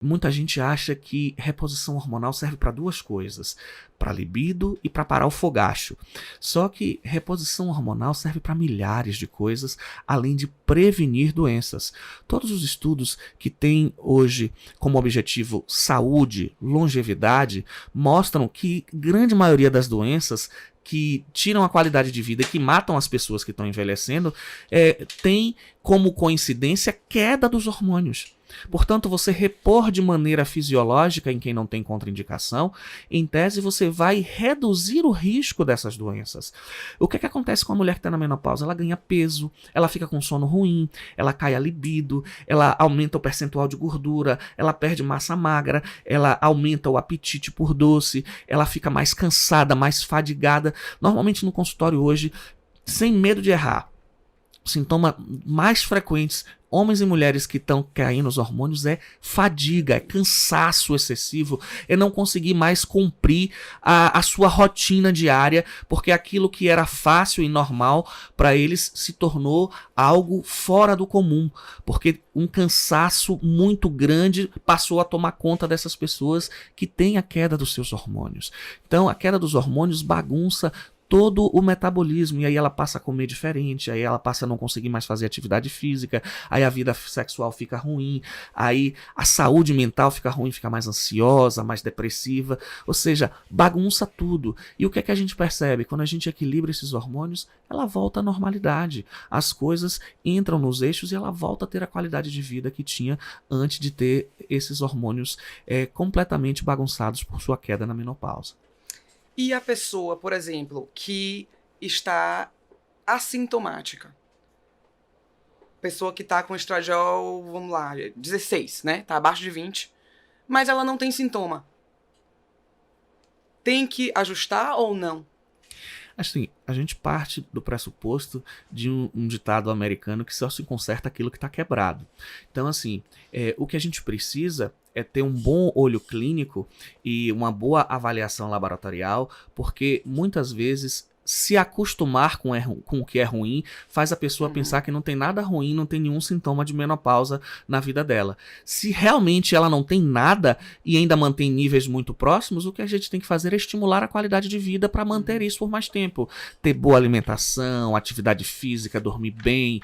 Muita gente acha que reposição hormonal serve para duas coisas, para libido e para parar o fogacho. Só que reposição hormonal serve para milhares de coisas, além de prevenir doenças. Todos os estudos que têm hoje como objetivo saúde, longevidade, mostram que grande maioria das doenças que tiram a qualidade de vida e que matam as pessoas que estão envelhecendo, tem como coincidência queda dos hormônios. Portanto, você repor de maneira fisiológica em quem não tem contraindicação, em tese você vai reduzir o risco dessas doenças. O que acontece com a mulher que está na menopausa? Ela ganha peso, ela fica com sono ruim, ela cai a libido, ela aumenta o percentual de gordura, ela perde massa magra, ela aumenta o apetite por doce, ela fica mais cansada, mais fadigada. Normalmente no consultório hoje, sem medo de errar, sintoma mais frequentes, homens e mulheres que estão caindo nos hormônios, é fadiga, é cansaço excessivo, é não conseguir mais cumprir a sua rotina diária, porque aquilo que era fácil e normal para eles se tornou algo fora do comum, porque um cansaço muito grande passou a tomar conta dessas pessoas que têm a queda dos seus hormônios. Então, a queda dos hormônios bagunça todo o metabolismo, e aí ela passa a comer diferente, aí ela passa a não conseguir mais fazer atividade física, aí a vida sexual fica ruim, aí a saúde mental fica ruim, fica mais ansiosa, mais depressiva, ou seja, bagunça tudo. E o que é que a gente percebe? Quando a gente equilibra esses hormônios, ela volta à normalidade, as coisas entram nos eixos e ela volta a ter a qualidade de vida que tinha antes de ter esses hormônios completamente bagunçados por sua queda na menopausa. E a pessoa, por exemplo, que está assintomática. Pessoa que está com estradiol, vamos lá, 16, né? Tá abaixo de 20, mas ela não tem sintoma. Tem que ajustar ou não? Assim, a gente parte do pressuposto de um ditado americano que só se conserta aquilo que está quebrado. Então, assim, o que a gente precisa é ter um bom olho clínico e uma boa avaliação laboratorial, porque muitas vezes se acostumar com o que é ruim faz a pessoa pensar que não tem nada ruim, não tem nenhum sintoma de menopausa na vida dela. Se realmente ela não tem nada e ainda mantém níveis muito próximos, o que a gente tem que fazer é estimular a qualidade de vida para manter isso por mais tempo. Ter boa alimentação, atividade física, dormir bem,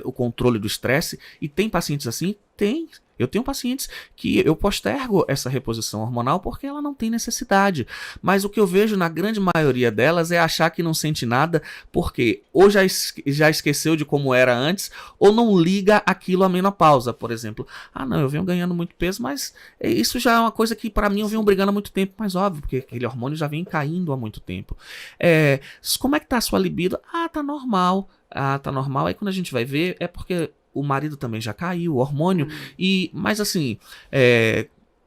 o controle do estresse. E tem pacientes assim? Tem. Eu tenho pacientes que eu postergo essa reposição hormonal porque ela não tem necessidade. Mas o que eu vejo na grande maioria delas é achar que não sente nada porque ou já esqueceu de como era antes ou não liga aquilo à menopausa, por exemplo. Ah, não, eu venho ganhando muito peso, mas isso já é uma coisa que para mim eu venho brigando há muito tempo. Mas óbvio, porque aquele hormônio já vem caindo há muito tempo. Como é que tá a sua libido? Ah, tá normal. Ah, tá normal. Aí quando a gente vai ver é porque o marido também já caiu, o hormônio. Mas assim,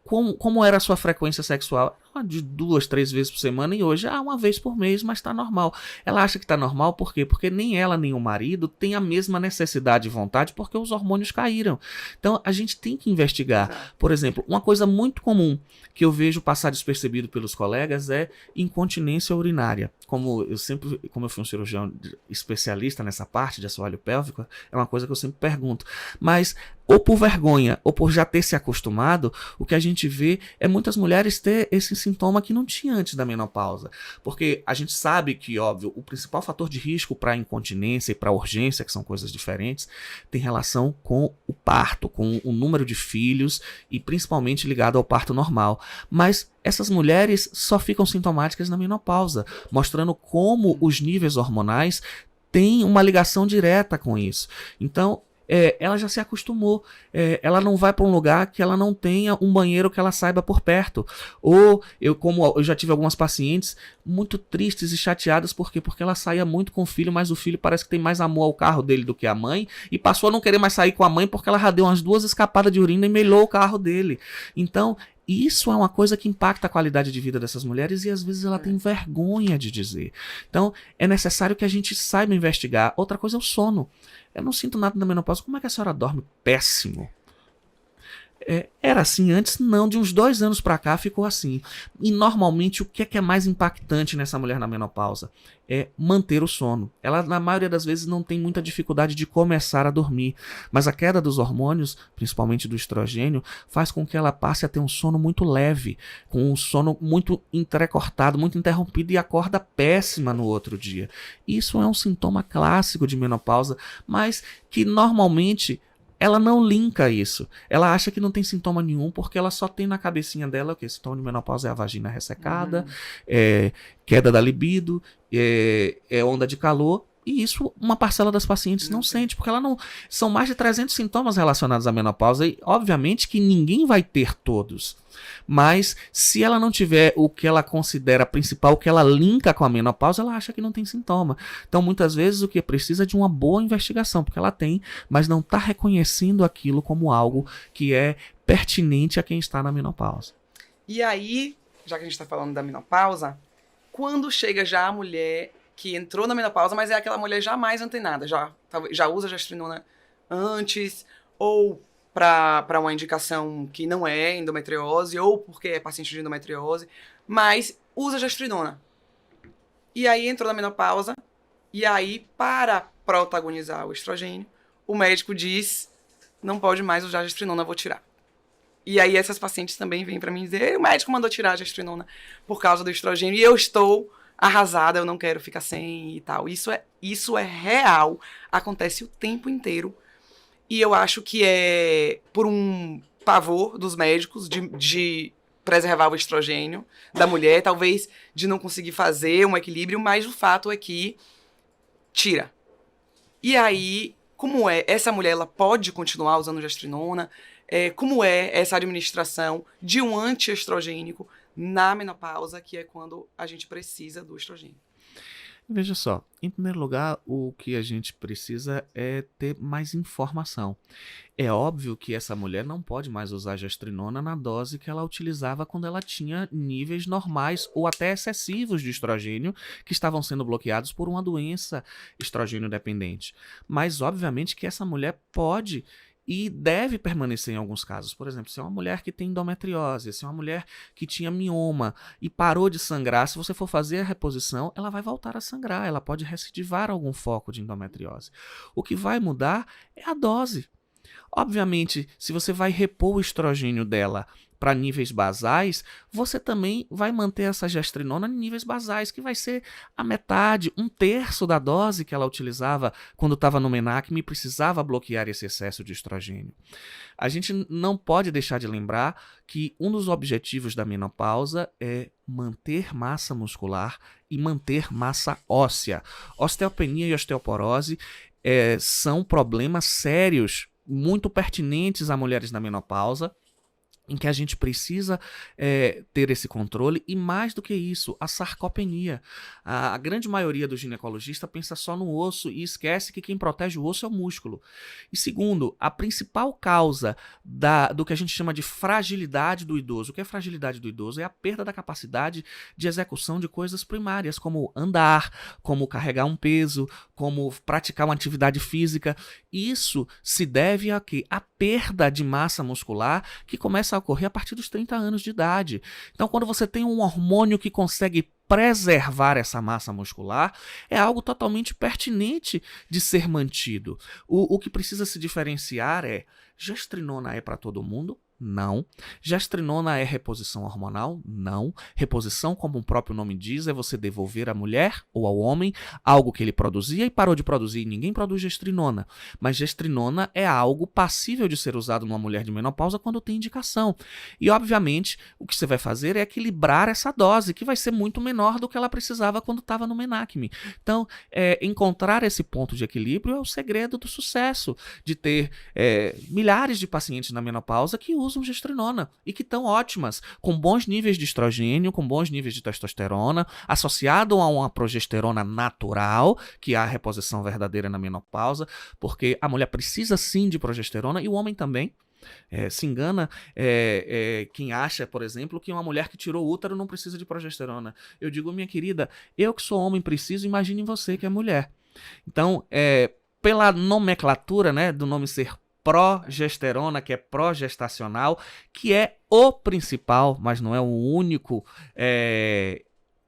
como era a sua frequência sexual? De 2, 3 vezes por semana e hoje uma vez por mês, mas tá normal. Ela acha que tá normal por quê? Porque nem ela nem o marido tem a mesma necessidade e vontade porque os hormônios caíram. Então a gente tem que investigar. Por exemplo, uma coisa muito comum que eu vejo passar despercebido pelos colegas é incontinência urinária. Como eu fui um cirurgião especialista nessa parte de assoalho pélvico, é uma coisa que eu sempre pergunto. Mas ou por vergonha ou por já ter se acostumado, o que a gente vê é muitas mulheres ter esse sintoma que não tinha antes da menopausa. Porque a gente sabe que, óbvio, o principal fator de risco para a incontinência e para a urgência, que são coisas diferentes, tem relação com o parto, com o número de filhos e principalmente ligado ao parto normal. Mas essas mulheres só ficam sintomáticas na menopausa, mostrando como os níveis hormonais têm uma ligação direta com isso. Então, ela já se acostumou, ela não vai para um lugar que ela não tenha um banheiro que ela saiba por perto, ou como eu já tive algumas pacientes muito tristes e chateadas, por quê? Porque ela saía muito com o filho, mas o filho parece que tem mais amor ao carro dele do que a mãe, e passou a não querer mais sair com a mãe porque ela já deu umas 2 escapadas de urina e melou o carro dele. Então, isso é uma coisa que impacta a qualidade de vida dessas mulheres e às vezes ela tem vergonha de dizer. Então, é necessário que a gente saiba investigar. Outra coisa é o sono. Eu não sinto nada na menopausa. Como é que a senhora dorme? Péssimo. Era assim antes? Não, de uns 2 anos pra cá ficou assim. E normalmente o que é mais impactante nessa mulher na menopausa? É manter o sono. Ela, na maioria das vezes, não tem muita dificuldade de começar a dormir, mas a queda dos hormônios, principalmente do estrogênio, faz com que ela passe a ter um sono muito leve, com um sono muito entrecortado, muito interrompido e acorda péssima no outro dia. Isso é um sintoma clássico de menopausa, mas que normalmente ela não linka isso. Ela acha que não tem sintoma nenhum porque ela só tem na cabecinha dela o que? Sintoma de menopausa é a vagina ressecada, queda da libido, onda de calor. E isso uma parcela das pacientes não sente, porque ela não. São mais de 300 sintomas relacionados à menopausa e, obviamente, que ninguém vai ter todos. Mas, se ela não tiver o que ela considera principal, o que ela linka com a menopausa, ela acha que não tem sintoma. Então, muitas vezes, o que precisa é de uma boa investigação, porque ela tem, mas não está reconhecendo aquilo como algo que é pertinente a quem está na menopausa. E aí, já que a gente está falando da menopausa, quando chega já a mulher que entrou na menopausa, mas é aquela mulher já mais antenada, já usa gestrinona antes, ou para uma indicação que não é endometriose, ou porque é paciente de endometriose, mas usa gestrinona. E aí entrou na menopausa, e aí, para protagonizar o estrogênio, o médico diz, não pode mais usar gestrinona, vou tirar. E aí essas pacientes também vêm para mim dizer, o médico mandou tirar a gestrinona por causa do estrogênio, e eu estou arrasada, eu não quero ficar sem e tal. Isso é real, acontece o tempo inteiro. E eu acho que é por um pavor dos médicos de preservar o estrogênio da mulher, talvez de não conseguir fazer um equilíbrio, mas o fato é que tira. E aí, como é? Essa mulher ela pode continuar usando gestrinona? Como é essa administração de um antiestrogênico na menopausa, que é quando a gente precisa do estrogênio? Veja só, em primeiro lugar, o que a gente precisa é ter mais informação. É óbvio que essa mulher não pode mais usar gestrinona na dose que ela utilizava quando ela tinha níveis normais ou até excessivos de estrogênio que estavam sendo bloqueados por uma doença estrogênio dependente. Mas, obviamente, que essa mulher pode e deve permanecer em alguns casos. Por exemplo, se é uma mulher que tem endometriose, se é uma mulher que tinha mioma e parou de sangrar, se você for fazer a reposição, ela vai voltar a sangrar, ela pode recidivar algum foco de endometriose. O que vai mudar é a dose. Obviamente, se você vai repor o estrogênio dela para níveis basais, você também vai manter essa gestrinona em níveis basais, que vai ser a metade, 1/3 da dose que ela utilizava quando estava no Menacme e precisava bloquear esse excesso de estrogênio. A gente não pode deixar de lembrar que um dos objetivos da menopausa é manter massa muscular e manter massa óssea. Osteopenia e osteoporose são problemas sérios, muito pertinentes a mulheres na menopausa, em que a gente precisa ter esse controle, e mais do que isso, a sarcopenia. A grande maioria do ginecologista pensa só no osso e esquece que quem protege o osso é o músculo. E segundo, a principal causa do que a gente chama de fragilidade do idoso. O que é fragilidade do idoso? É a perda da capacidade de execução de coisas primárias, como andar, como carregar um peso, como praticar uma atividade física. Isso se deve a quê? A perda de massa muscular que começa a ocorrer a partir dos 30 anos de idade. Então, quando você tem um hormônio que consegue preservar essa massa muscular, é algo totalmente pertinente de ser mantido. O que precisa se diferenciar é: gestrinona é para todo mundo? Não. Gestrinona é reposição hormonal? Não. Reposição, como o próprio nome diz, é você devolver à mulher ou ao homem algo que ele produzia e parou de produzir, e ninguém produz gestrinona. Mas gestrinona é algo passível de ser usado numa mulher de menopausa quando tem indicação. E, obviamente, o que você vai fazer é equilibrar essa dose, que vai ser muito menor do que ela precisava quando estava no Menacme. Então, encontrar esse ponto de equilíbrio é o segredo do sucesso, de ter milhares de pacientes na menopausa que usam gestrinona e que estão ótimas, com bons níveis de estrogênio, com bons níveis de testosterona, associado a uma progesterona natural, que é a reposição verdadeira na menopausa, porque a mulher precisa sim de progesterona e o homem também. Se engana quem acha, por exemplo, que uma mulher que tirou o útero não precisa de progesterona. Eu digo, minha querida, eu que sou homem preciso, imagine você que é mulher. Então, pela nomenclatura, né, do nome ser progesterona, que é progestacional, que é o principal, mas não é o único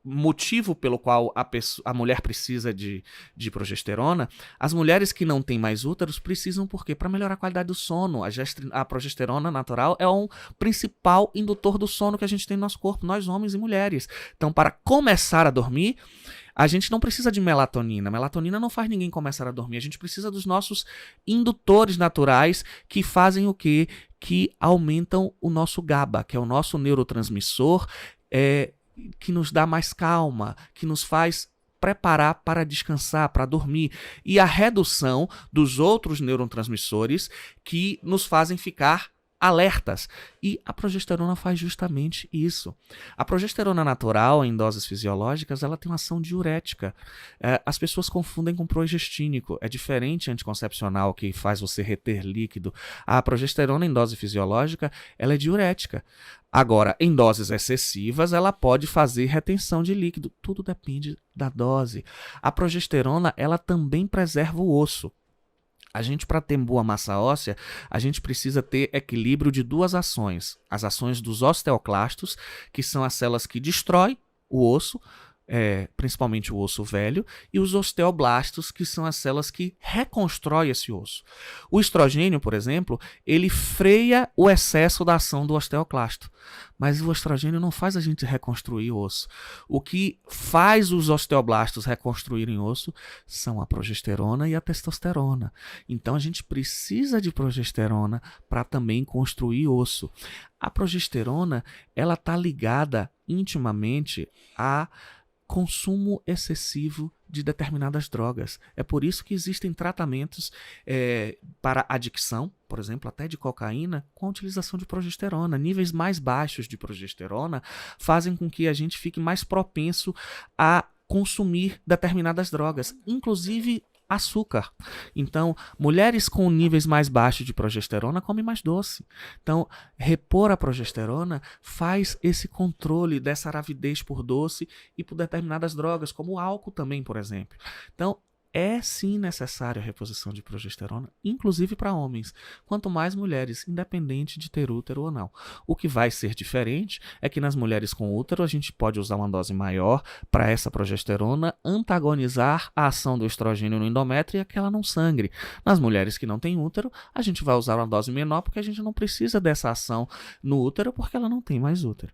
motivo pelo qual a mulher precisa de progesterona. As mulheres que não têm mais úteros precisam, por quê? Para melhorar a qualidade do sono. A progesterona natural é um principal indutor do sono que a gente tem no nosso corpo, nós homens e mulheres. Então, para começar a dormir, a gente não precisa de melatonina. Melatonina não faz ninguém começar a dormir. A gente precisa dos nossos indutores naturais que fazem o quê? Que aumentam o nosso GABA, que é o nosso neurotransmissor, que nos dá mais calma, que nos faz preparar para descansar, para dormir. E a redução dos outros neurotransmissores que nos fazem ficar alertas. E a progesterona faz justamente isso. A progesterona natural, em doses fisiológicas, ela tem uma ação diurética. As pessoas confundem com progestínico. É diferente anticoncepcional, que faz você reter líquido. A progesterona em dose fisiológica, ela é diurética. Agora, em doses excessivas, ela pode fazer retenção de líquido. Tudo depende da dose. A progesterona, ela também preserva o osso. A gente, para ter boa massa óssea, a gente precisa ter equilíbrio de duas ações. As ações dos osteoclastos, que são as células que destroem o osso, principalmente o osso velho, e os osteoblastos, que são as células que reconstroem esse osso. O estrogênio, por exemplo, ele freia o excesso da ação do osteoclasto, mas o estrogênio não faz a gente reconstruir o osso. O que faz os osteoblastos reconstruírem osso são a progesterona e a testosterona. Então a gente precisa de progesterona para também construir osso. A progesterona, ela está ligada intimamente a consumo excessivo de determinadas drogas. É por isso que existem tratamentos para adicção, por exemplo, até de cocaína, com a utilização de progesterona. Níveis mais baixos de progesterona fazem com que a gente fique mais propenso a consumir determinadas drogas, inclusive açúcar. Então, mulheres com níveis mais baixos de progesterona comem mais doce. Então, repor a progesterona faz esse controle dessa avidez por doce e por determinadas drogas, como o álcool também, por exemplo. Então, é sim necessária a reposição de progesterona, inclusive para homens, quanto mais mulheres, independente de ter útero ou não. O que vai ser diferente é que nas mulheres com útero a gente pode usar uma dose maior para essa progesterona antagonizar a ação do estrogênio no endométrio e que ela não sangre. Nas mulheres que não têm útero, a gente vai usar uma dose menor porque a gente não precisa dessa ação no útero porque ela não tem mais útero.